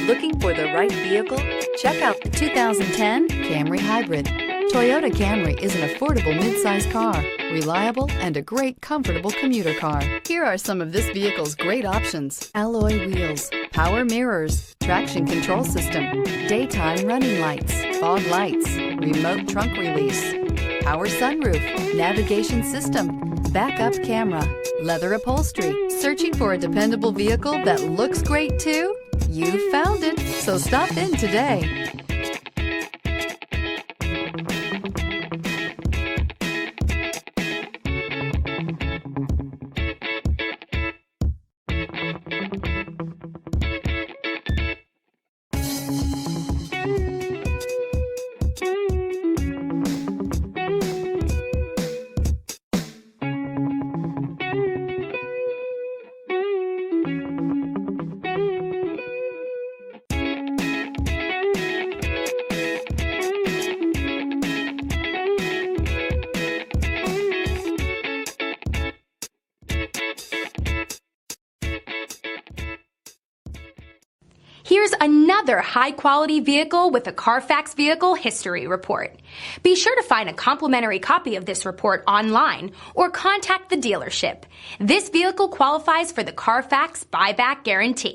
Looking for the right vehicle? Check out the 2010 Camry Hybrid. Toyota Camry is an affordable midsize car, reliable and a great comfortable commuter car. Here are some of this vehicle's great options: alloy wheels, power mirrors, traction control system, daytime running lights, fog lights, remote trunk release, power sunroof, navigation system, backup camera, leather upholstery. Searching for a dependable vehicle that looks great too? You found it, so stop in today. Here's another high-quality vehicle with a Carfax Vehicle History Report. Be sure to find a complimentary copy of this report online or contact the dealership. This vehicle qualifies for the Carfax Buyback Guarantee.